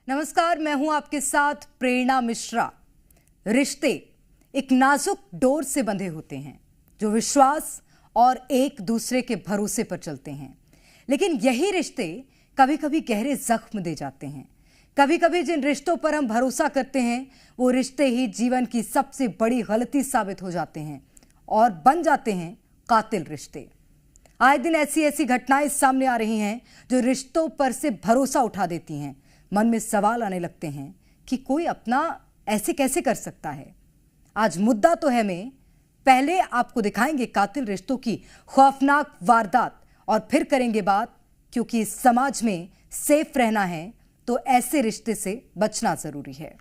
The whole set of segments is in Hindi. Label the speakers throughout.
Speaker 1: नमस्कार, मैं हूं आपके साथ प्रेरणा मिश्रा। रिश्ते एक नाजुक डोर से बंधे होते हैं जो विश्वास और एक दूसरे के भरोसे पर चलते हैं, लेकिन यही रिश्ते कभी कभी गहरे जख्म दे जाते हैं। कभी कभी जिन रिश्तों पर हम भरोसा करते हैं वो रिश्ते ही जीवन की सबसे बड़ी गलती साबित हो जाते हैं और बन जाते हैं कातिल रिश्ते। आए दिन ऐसी घटनाएं सामने आ रही हैं जो रिश्तों पर से भरोसा उठा देती हैं। मन में सवाल आने लगते हैं कि कोई अपना ऐसे कैसे कर सकता है। आज मुद्दा तो है में, पहले आपको दिखाएंगे कातिल रिश्तों की खौफनाक वारदात और फिर करेंगे बात, क्योंकि इस समाज में सेफ रहना है तो ऐसे रिश्ते से बचना जरूरी है।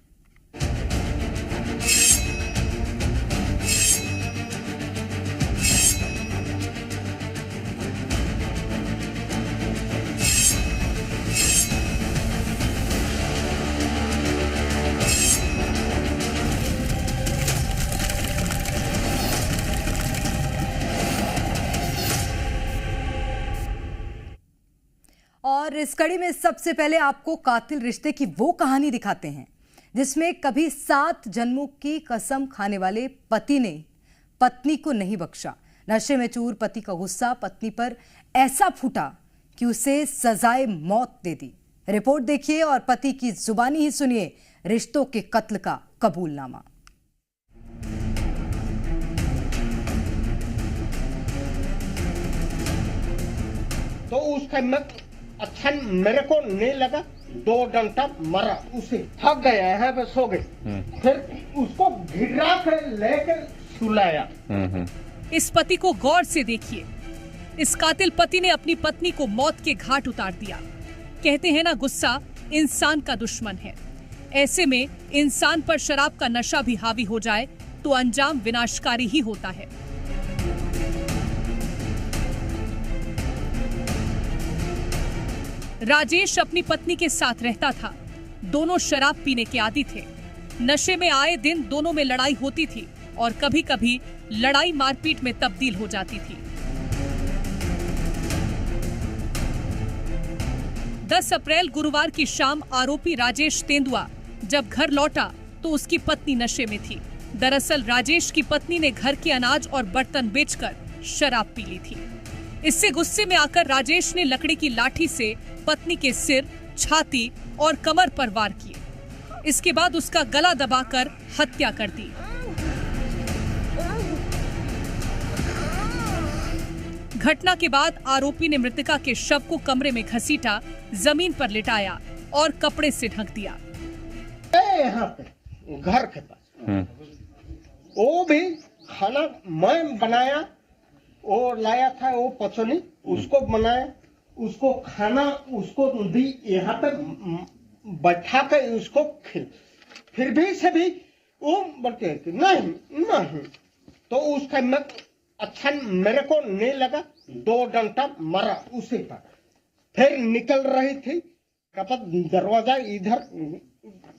Speaker 1: और इस कड़ी में सबसे पहले आपको कातिल रिश्ते की वो कहानी दिखाते हैं जिसमें कभी 7 जन्मों की कसम खाने वाले पति ने पत्नी को नहीं बख्शा। नशे में चूर पति का गुस्सा पत्नी पर ऐसा फूटा कि उसे सजाए मौत दे दी। रिपोर्ट देखिए और पति की जुबानी ही सुनिए रिश्तों के कत्ल का कबूलनामा।
Speaker 2: तो उसका मत अच्छा मेरे को नहीं लगा, 2 डंडा मारा, उसे थक गया है बस हो गए। फिर उसको गिरा कर लेकर सुलाया।
Speaker 3: इस पति को गौर से देखिए। इस कातिल पति ने अपनी पत्नी को मौत के घाट उतार दिया। कहते हैं ना, गुस्सा इंसान का दुश्मन है। ऐसे में इंसान पर शराब का नशा भी हावी हो जाए तो अंजाम विनाशकारी ही होता है। राजेश अपनी पत्नी के साथ रहता था। दोनों शराब पीने के आदी थे। नशे में आए दिन दोनों में लड़ाई होती थी और कभी कभी लड़ाई मारपीट में तब्दील हो जाती थी। 10 अप्रैल गुरुवार की शाम आरोपी राजेश तेंदुआ जब घर लौटा तो उसकी पत्नी नशे में थी। दरअसल राजेश की पत्नी ने घर के अनाज और बर्तन बेचकर शराब पी ली थी। इससे गुस्से में आकर राजेश ने लकड़ी की लाठी से पत्नी के सिर, छाती और कमर पर वार किए। इसके बाद उसका गला दबाकर हत्या कर दी। घटना के बाद आरोपी ने मृतका के शव को कमरे में घसीटा, जमीन पर लिटाया और कपड़े से ढक दिया।
Speaker 2: यहाँ पे घर के पास वो भी खाना मैं बनाया, वो लाया था वो पचनी, उसको बनाया, उसको खाना उसको दी, यहाँ पे बैठा कर उसको फिर भी से भी वो बोलते नहीं। तो उसका मत अच्छा मेरे को नहीं लगा, 2 डंडा मारा उसी पर। फिर निकल रही थी, कपट दरवाजा इधर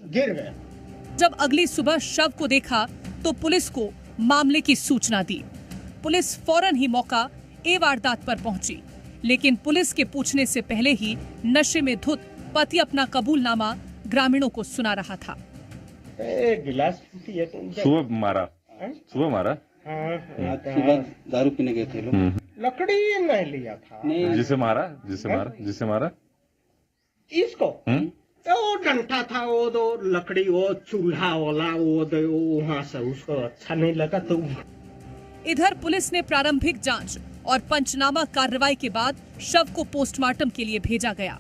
Speaker 2: गिर गया।
Speaker 3: जब अगली सुबह शव को देखा तो पुलिस को मामले की सूचना दी। पुलिस फौरन ही मौका ए वारदात पर पहुंची, लेकिन पुलिस के पूछने से पहले ही नशे में धुत पति अपना कबूलनामा ग्रामीणों को सुना रहा था।
Speaker 2: गिलास
Speaker 4: सुबह मारा।
Speaker 5: सुबह दारू पीने गए थे लोग।
Speaker 2: लकड़ी नहीं लिया था।
Speaker 4: जिसे मारा
Speaker 2: इसको वो डंडा था, वो 2 लकड़ी, वो चूल्हा वाला, वो वहाँ से उसको अच्छा नहीं लगा। तो
Speaker 3: इधर पुलिस ने प्रारंभिक जांच और पंचनामा कार्रवाई के बाद शव को पोस्टमार्टम के लिए भेजा गया।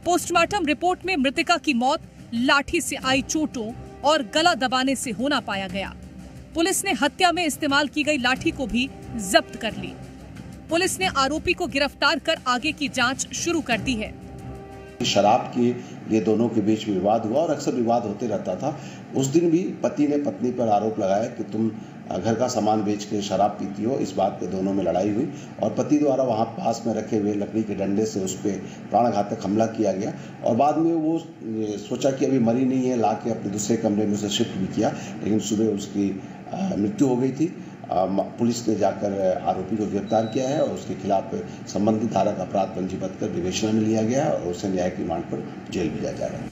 Speaker 3: पोस्टमार्टम रिपोर्ट में मृतका की मौत लाठी से आई चोटों और गला दबाने से होना पाया गया। पुलिस ने हत्या में इस्तेमाल की गई लाठी को भी जब्त कर ली। पुलिस ने आरोपी को गिरफ्तार कर आगे की जांच शुरू कर दी है।
Speaker 6: शराब की ये दोनों के बीच विवाद हुआ और अक्सर विवाद होते रहता था। उस दिन भी पति ने पत्नी पर आरोप लगाया कि तुम घर का सामान बेच के शराब पीती हो। इस बात पे दोनों में लड़ाई हुई और पति द्वारा वहां पास में रखे हुए लकड़ी के डंडे से उस पर प्राणघातक हमला किया गया और बाद में वो सोचा कि अभी मरी नहीं है, ला के अपने दूसरे कमरे में उसे शिफ्ट भी किया, लेकिन सुबह उसकी मृत्यु हो गई थी। पुलिस ने जाकर आरोपी को गिरफ्तार किया है और उसके खिलाफ संबंधित धारा का अपराध पंजीबद्ध कर विवेचना में लिया गया है और उसे न्यायिक रिमांड पर जेल भेजा जा रहा है।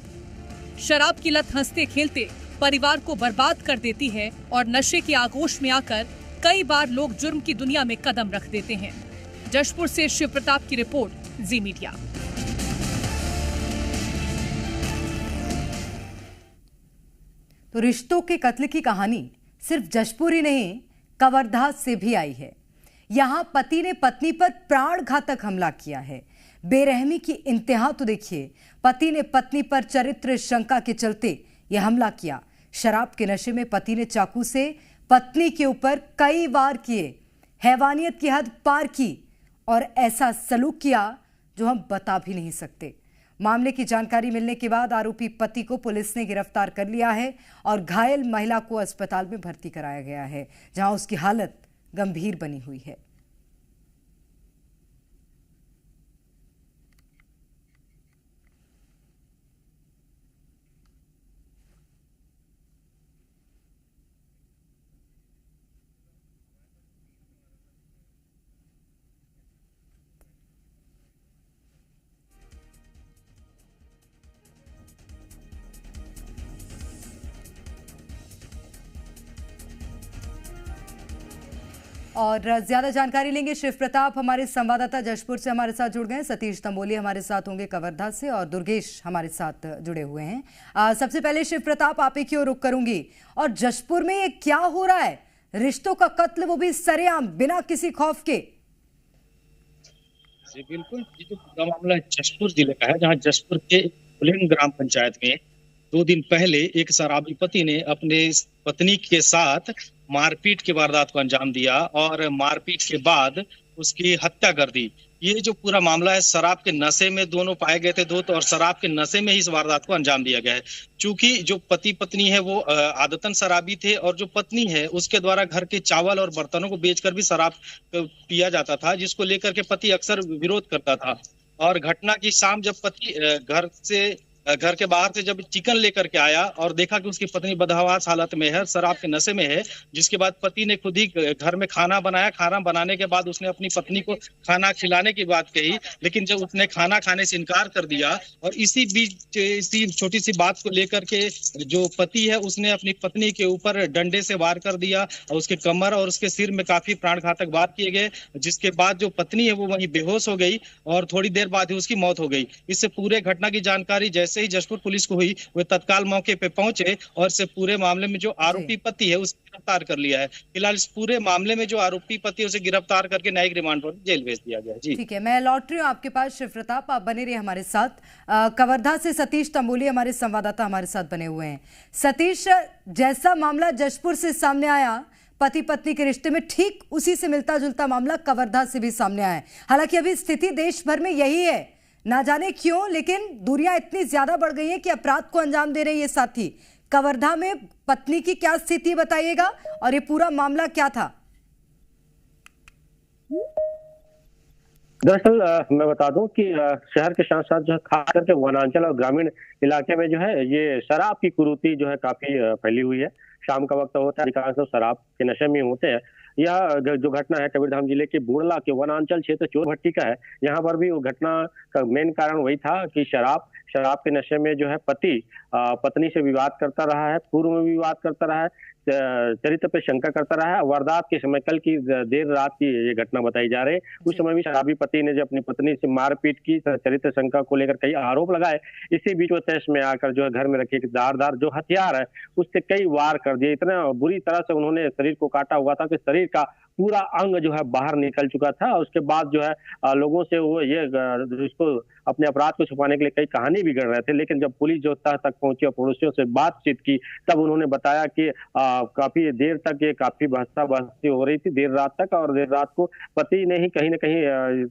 Speaker 3: शराब की लत हंसते खेलते परिवार को बर्बाद कर देती है और नशे के आगोश में आकर कई बार लोग जुर्म की दुनिया में कदम रख देते हैं। जशपुर से शिव प्रताप की रिपोर्ट, जी मीडिया।
Speaker 1: तो रिश्तों के कत्ल की कहानी सिर्फ जशपुर ही नहीं, कवर्धा से भी आई है। यहां पति ने पत्नी पर प्राणघातक हमला किया है। बेरहमी की इंतहा तो देखिए। पति ने पत्नी पर चरित्र शंका के चलते यह हमला किया। शराब के नशे में पति ने चाकू से पत्नी के ऊपर कई वार किए, हैवानियत की हद पार की और ऐसा सलूक किया जो हम बता भी नहीं सकते। मामले की जानकारी मिलने के बाद आरोपी पति को पुलिस ने गिरफ्तार कर लिया है और घायल महिला को अस्पताल में भर्ती कराया गया है, जहां उसकी हालत गंभीर बनी हुई है। और ज्यादा जानकारी लेंगे शिव प्रताप, हमारे संवाददाता जशपुर से हमारे साथ जुड़ गए हैं। सतीश तंबोली हमारे साथ होंगे कवर्धा से और दुर्गेश हमारे साथ जुड़े हुए हैं। सबसे पहले शिव प्रताप, आप ही की ओर रुख करूंगी। और जशपुर में ये क्या हो रहा है? रिश्तों का कत्ल, वो भी सरेआम, बिना किसी खौफ के।
Speaker 7: जी बिल्कुल, ये जो पूरा मामला जशपुर जिले का है, जहां जशपुर के पुलिंग ग्राम पंचायत में 2 दिन पहले एक शराबी पति ने अपने पत्नी के साथ मारपीट की वारदात को अंजाम दिया और मारपीट के बाद उसकी हत्या कर दी। ये जो पूरा मामला है, शराब के नशे में दोनों पाए गए थे और शराब के नशे में ही इस वारदात को अंजाम दिया गया है। चूंकि जो पति पत्नी है वो आदतन शराबी थे और जो पत्नी है उसके द्वारा घर के चावल और बर्तनों को बेचकर भी शराब पिया जाता था, जिसको लेकर के पति अक्सर विरोध करता था। और घटना की शाम जब पति घर के बाहर से जब चिकन लेकर के आया और देखा कि उसकी पत्नी बदहवास हालत में है, शराब के नशे में है, जिसके बाद पति ने खुद ही घर में खाना बनाया। खाना बनाने के बाद उसने अपनी पत्नी को खाना खिलाने की बात कही, लेकिन जब उसने खाना खाने से इनकार कर दिया और इसी बीच इसी छोटी सी बात को लेकर के जो पति है उसने अपनी पत्नी के ऊपर डंडे से वार कर दिया और उसके कमर और उसके सिर में काफी प्राणघातक वार किए गए, जिसके बाद जो पत्नी है वो वहीं बेहोश हो गई और थोड़ी देर बाद ही उसकी मौत हो गई। इससे पूरे घटना की जानकारी जैसे ही जशपुर पुलिस को हुई, वे तत्काल मौके पे पहुंचे और इस पूरे मामले में जो आरोपी पति है उसे गिरफ्तार कर लिया है। फिलहाल इस पूरे मामले में जो आरोपी पति है उसे गिरफ्तार करके न्यायिक रिमांड पर जेल भेज दिया गया। जी
Speaker 1: ठीक है, मैं लौट रही हूँ आपके पास शिव प्रताप, आप बने रहिए हमारे साथ। कवर्धा से सतीश तंबोली हमारे संवाददाता हमारे साथ बने हुए हैं। सतीश, जैसा मामला जशपुर से सामने आया पति पत्नी के रिश्ते में, ठीक उसी से मिलता जुलता मामला कवर्धा से भी सामने आया है। हालांकि अभी स्थिति देश भर में यही है, ना जाने क्यों, लेकिन दूरियां इतनी ज्यादा बढ़ गई हैं कि अपराध को अंजाम दे रहे ये साथी। कवर्धा में पत्नी की क्या स्थिति बताइएगा और ये पूरा मामला क्या था?
Speaker 8: दरअसल मैं बता दूं कि शहर के साथ साथ जो है खास करके वनांचल और ग्रामीण इलाके में जो है ये शराब की कुरीति जो है काफी फैली हुई है। शाम का वक्त होता है, अधिकांश लोग शराब के नशे में होते हैं। यह जो घटना है कबीरधाम जिले के बुड़ला के वनांचल क्षेत्र चोर भट्टी का है। यहाँ पर भी वो घटना का मेन कारण वही था कि शराब के नशे में जो है पति पत्नी से विवाद करता रहा है, पूर्व में विवाद करता रहा है, चरित्र पे शंका करता रहा है। वारदात के समय कल की देर रात की ये घटना बताई जा रही है। उस समय भी शराबी पति ने जो अपनी पत्नी से मारपीट की, चरित्र शंका को लेकर कई आरोप लगाए। इसी बीच वो तैश में आकर जो है घर में रखे धारदार जो हथियार है उससे कई वार कर दिए। इतना बुरी तरह से उन्होंने शरीर को काटा हुआ था कि शरीर का पूरा अंग जो है बाहर निकल चुका था। उसके बाद जो है लोगों से वो ये इसको अपने अपराध को छुपाने के लिए कई कहानी भी गढ़ रहे थे, लेकिन जब पुलिस जो तह तक पहुंची और पड़ोसियों से बातचीत की तब उन्होंने बताया कि काफी देर तक ये काफी बहसा बहसी हो रही थी, देर रात तक, और देर रात को पति ने ही कहीं ना कहीं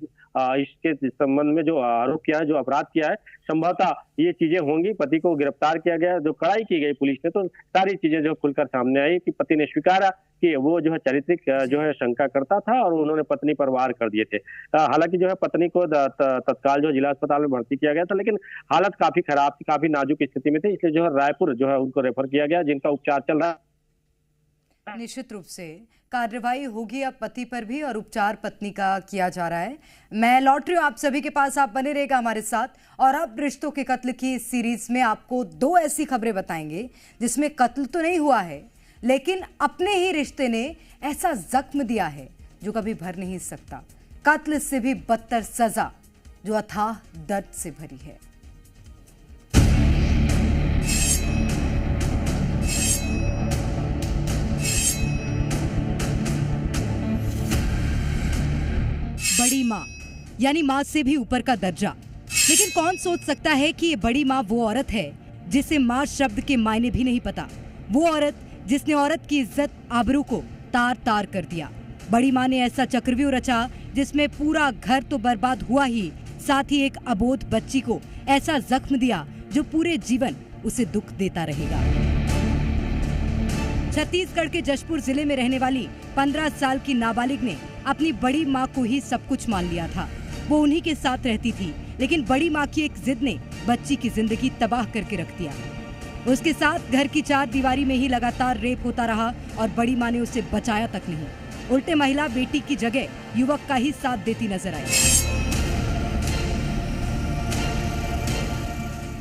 Speaker 8: इसके संबंध में जो आरोप किया है, जो अपराध किया है, संभवतः ये चीजें होंगी। पति को गिरफ्तार किया गया, जो कड़ाई की गई पुलिस ने, तो सारी चीजें जो खुलकर सामने आई कि पति ने स्वीकारा कि वो जो है चारित्रिक जो है शंका करता था और उन्होंने पत्नी पर वार कर दिए थे। हालांकि जो है पत्नी को तत्काल जो जिला अस्पताल में भर्ती किया गया था, लेकिन हालत काफी खराब थी, काफी नाजुक स्थिति में थी, इसलिए जो है रायपुर जो है उनको रेफर किया गया, जिनका उपचार चल रहा है।
Speaker 1: निश्चित रूप से कार्रवाई होगी अब पति पर भी और उपचार पत्नी का किया जा रहा है। मैं लौट रही हूँ आप सभी के पास, आप बने रहेगा हमारे साथ। और अब रिश्तों के कत्ल की इस सीरीज में आपको 2 ऐसी खबरें बताएंगे जिसमें कत्ल तो नहीं हुआ है, लेकिन अपने ही रिश्ते ने ऐसा जख्म दिया है जो कभी भर नहीं सकता। कत्ल से भी बदतर सजा जो अथाह दर्द से भरी है। बड़ी माँ यानी माँ से भी ऊपर का दर्जा। लेकिन कौन सोच सकता है कि ये बड़ी माँ वो औरत है जिसे माँ शब्द के मायने भी नहीं पता। वो औरत जिसने औरत की इज्जत आबरू को तार तार कर दिया। बड़ी माँ ने ऐसा चक्रव्यूह रचा जिसमें पूरा घर तो बर्बाद हुआ ही, साथ ही एक अबोध बच्ची को ऐसा जख्म दिया जो पूरे जीवन उसे दुख देता रहेगा। छत्तीसगढ़ के जशपुर जिले में रहने वाली 15 साल की नाबालिग ने अपनी बड़ी माँ को ही सब कुछ मान लिया था। वो उन्हीं के साथ रहती थी, लेकिन बड़ी माँ की एक जिद ने बच्ची की जिंदगी तबाह करके रख दिया। उसके साथ घर की 4 दीवारी में ही लगातार रेप होता रहा और बड़ी माँ ने उसे बचाया तक नहीं। उल्टे महिला बेटी की जगह युवक का ही साथ देती नजर आई।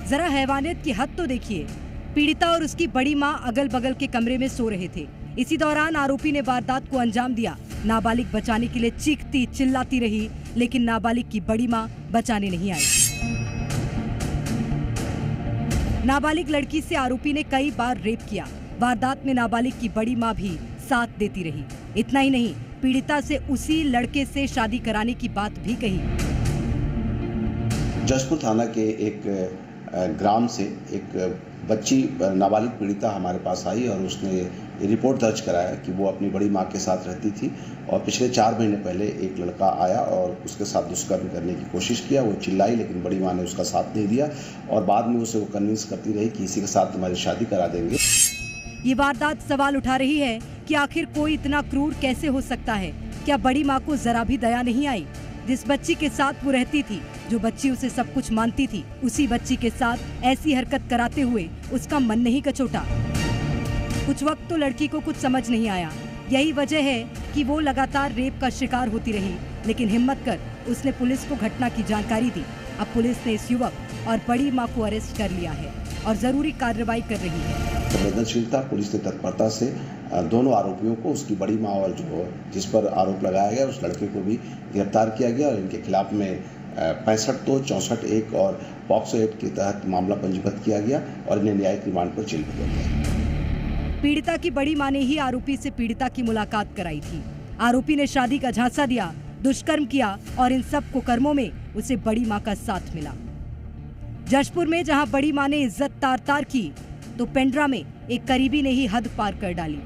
Speaker 1: जरा हैवानियत की हद तो देखिए। पीड़िता और उसकी बड़ी माँ अगल बगल के कमरे में सो रहे थे। इसी दौरान आरोपी ने वारदात को अंजाम दिया। नाबालिग बचाने के लिए चीखती चिल्लाती रही, लेकिन नाबालिग की बड़ी माँ बचाने नहीं आई। नाबालिग लड़की से आरोपी ने कई बार रेप किया। वारदात में नाबालिग की बड़ी माँ भी साथ देती रही। इतना ही नहीं, पीड़िता से उसी लड़के से शादी कराने की बात भी कही।
Speaker 6: जशपुर थाना के एक ग्राम से एक बच्ची नाबालिग पीड़िता हमारे पास आई और उसने रिपोर्ट दर्ज कराया कि वो अपनी बड़ी माँ के साथ रहती थी और पिछले 4 महीने पहले एक लड़का आया और उसके साथ दुष्कर्म करने की कोशिश किया। वो चिल्लाई, लेकिन बड़ी माँ ने उसका साथ नहीं दिया और बाद में उसे वो कन्विंस करती रही कि इसी के साथ तुम्हारी शादी करा देंगे।
Speaker 1: ये वारदात सवाल उठा रही है कि आखिर कोई इतना क्रूर कैसे हो सकता है। क्या बड़ी माँ को जरा भी दया नहीं आई? जिस बच्ची के साथ वो रहती थी, जो बच्ची उसे सब कुछ मानती थी, उसी बच्ची के साथ ऐसी हरकत कराते हुए उसका मन नहीं कचोटा। कुछ वक्त तो लड़की को कुछ समझ नहीं आया। यही वजह है कि वो लगातार रेप का शिकार होती रही, लेकिन हिम्मत कर उसने पुलिस को घटना की जानकारी दी। अब पुलिस ने इस युवक और बड़ी माँ को अरेस्ट कर लिया है और जरूरी कार्रवाई कर रही है।
Speaker 6: संवेदनशीलता पुलिस ने तत्परता से दोनों आरोपियों को, उसकी बड़ी माँ और जो जिस पर आरोप लगाया गया उस लड़के को भी गिरफ्तार किया गया और इनके खिलाफ में 65 तो 64(1) और पॉक्सो एक्ट के तहत मामला पंजीबद्ध किया गया और इन्हें न्यायिक रिमांड पर जेल भेजा गया।
Speaker 1: पीड़िता की बड़ी माँ ने ही आरोपी से पीड़िता की मुलाकात कराई थी। आरोपी ने शादी का झांसा दिया, दुष्कर्म किया और इन सब कुकर्मों में उसे बड़ी माँ का साथ मिला। जशपुर में जहां बड़ी माँ ने इज्जत तार तार की, तो पेंड्रा में एक करीबी ने ही हद पार कर डाली।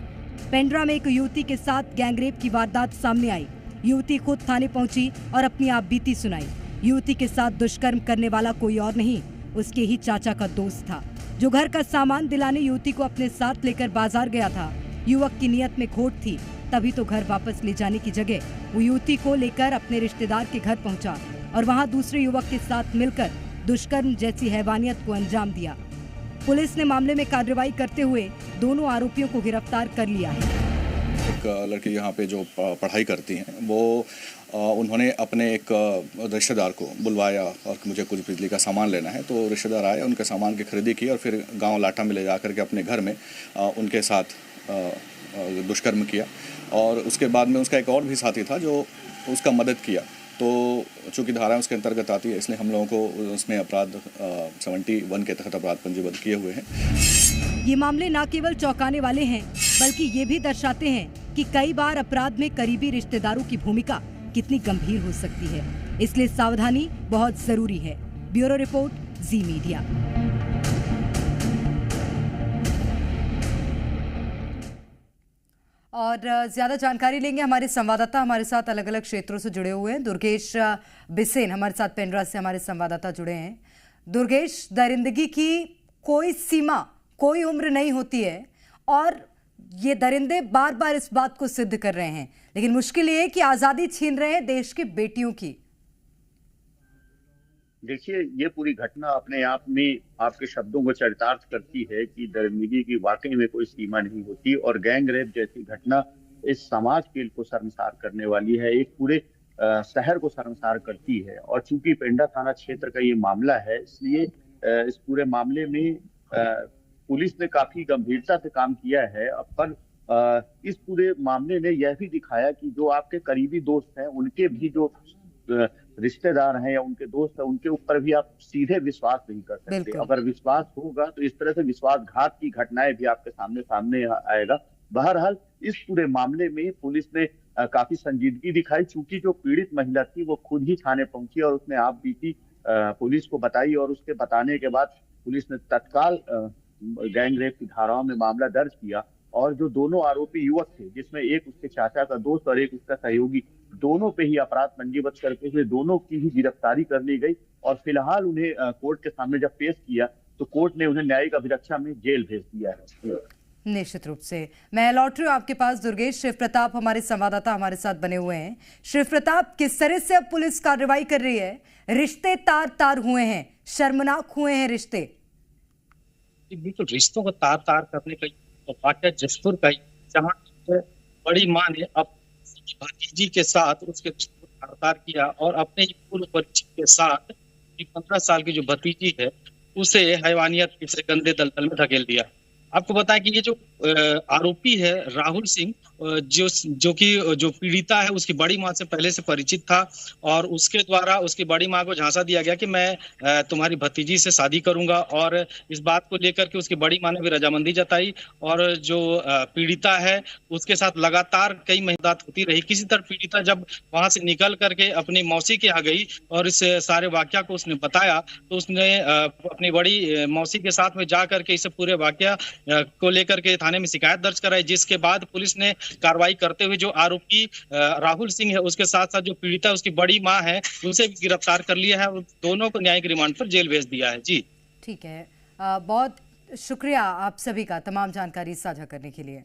Speaker 1: पेंड्रा में एक युवती के साथ गैंगरेप की वारदात सामने आई। युवती खुद थाने पहुंची और अपनी आपबीती सुनाई। युवती के साथ दुष्कर्म करने वाला कोई और नहीं, उसके ही चाचा का दोस्त था, जो घर का सामान दिलाने युवती को अपने साथ लेकर बाजार गया था। युवक की नीयत में खोट थी, तभी तो घर वापस ले जाने की जगह वो युवती को लेकर अपने रिश्तेदार के घर पहुंचा और वहां दूसरे युवक के साथ मिलकर दुष्कर्म जैसी हैवानियत को अंजाम दिया। पुलिस ने मामले में कार्रवाई करते हुए दोनों आरोपियों को गिरफ्तार कर लिया है।
Speaker 9: एक लड़की यहाँ पे जो पढ़ाई करती हैं, वो उन्होंने अपने एक रिश्तेदार को बुलवाया और मुझे कुछ बिजली का सामान लेना है, तो रिश्तेदार आए, उनके सामान की खरीदी की और फिर गांव लाठा में ले जा करके अपने घर में उनके साथ दुष्कर्म किया। और उसके बाद में उसका एक और भी साथी था जो उसका मदद किया। तो चूँकि धाराएं उसके अंतर्गत आती है, इसलिए हम लोगों को उसमें अपराध 71 के तहत अपराध पंजीबद्ध किए हुए हैं।
Speaker 1: ये मामले न केवल चौंकाने वाले हैं, बल्कि ये भी दर्शाते हैं कि कई बार अपराध में करीबी रिश्तेदारों की भूमिका कितनी गंभीर हो सकती है। इसलिए सावधानी बहुत जरूरी है। ब्यूरो रिपोर्ट, जी मीडिया। और ज्यादा जानकारी लेंगे, हमारे संवाददाता हमारे साथ अलग अलग क्षेत्रों से जुड़े हुए हैं। दुर्गेश बिसेन हमारे साथ पेंड्रा से हमारे संवाददाता जुड़े हैं। दुर्गेश, दरिंदगी की कोई सीमा, कोई उम्र नहीं होती है और ये दरिंदे बार बार इस बात को सिद्ध कर रहे हैं, लेकिन मुश्किल ये है कि आजादी छीन रहे हैं देश की बेटियों की।
Speaker 10: देखिए, ये पूरी घटना अपने आप में आपके शब्दों को चरितार्थ करती है कि दरिंदगी की वाकई में कोई सीमा नहीं होती और गैंग रेप जैसी घटना इस समाज को शर्मसार करने वाली है, एक पूरे शहर को शर्मसार करती है। और चूंकि पेंडा थाना क्षेत्र का ये मामला है, इसलिए इस पूरे मामले में पुलिस ने काफी गंभीरता से काम किया है। पर इस पूरे मामले ने यह भी दिखाया कि जो आपके करीबी दोस्त हैं, उनके भी जो रिश्तेदार हैं या उनके दोस्त हैं, उनके ऊपर भी आप सीधे विश्वास नहीं कर सकते। अगर विश्वास होगा तो इस तरह से विश्वासघात की घटनाएं भी आपके सामने आएगा। बहरहाल इस पूरे मामले में पुलिस ने काफी संजीदगी दिखाई, चूंकि जो पीड़ित महिला थी वो खुद ही थाने पहुंची और उसने आप बीती पुलिस को बताई, और उसके बताने के बाद पुलिस ने तत्काल गैंग रेप की धाराओं में मामला दर्ज किया। और जो दोनों आरोपी युवक थे, जिसमें एक उसके चाचा का दोस्त और एक उसका सहयोगी, दोनों पे ही अपराध पंजीबद्ध करते हुए दोनों की ही गिरफ्तारी कर ली गई। और फिलहाल उन्हें कोर्ट के सामने जब पेश किया तो कोर्ट ने उन्हें न्यायिक अभिरक्षा में जेल भेज दिया है।
Speaker 1: निश्चित रूप से मैं लौट रही हूँ आपके पास। दुर्गेश, शिव प्रताप हमारे संवाददाता हमारे साथ बने हुए हैं। शिव प्रताप, किस तरह से अब पुलिस कार्रवाई कर रही है? रिश्ते तार तार हुए हैं, शर्मनाक हुए हैं रिश्ते।
Speaker 7: बिल्कुल, रिश्तों को तार तार करने का वाकया जशपुर का, जहाँ बड़ी माँ ने अपनी भतीजी के साथ उसके रिश्ते को तार तार किया और अपने ही पूर्व परिचित के साथ 15 साल की जो भतीजी है उसे हैवानियत के गंदे दलदल में धकेल दिया। आपको बताएं कि ये जो आरोपी है राहुल सिंह, जो पीड़िता है उसकी बड़ी माँ से पहले से परिचित था और उसके द्वारा उसकी बड़ी माँ को झांसा दिया गया कि मैं तुम्हारी भतीजी से शादी करूंगा। और इस बात को लेकर के उसकी बड़ी माँ ने भी रजामंदी जताई और जो पीड़िता है उसके साथ लगातार कई महीने होती रही। किसी तरह पीड़िता जब वहां से निकल करके अपनी मौसी के आ गई और इस सारे वाकया को उसने बताया, तो उसने अपनी बड़ी मौसी के साथ में जा करके इस पूरे वाकया को लेकर के थाने में शिकायत दर्ज कराई, जिसके बाद पुलिस ने कार्रवाई करते हुए जो आरोपी राहुल सिंह है उसके साथ साथ जो पीड़िता उसकी बड़ी मां है उसे भी गिरफ्तार कर लिया है और दोनों को न्यायिक रिमांड पर जेल भेज दिया है। जी
Speaker 1: ठीक है, बहुत शुक्रिया आप सभी का तमाम जानकारी साझा करने के लिए।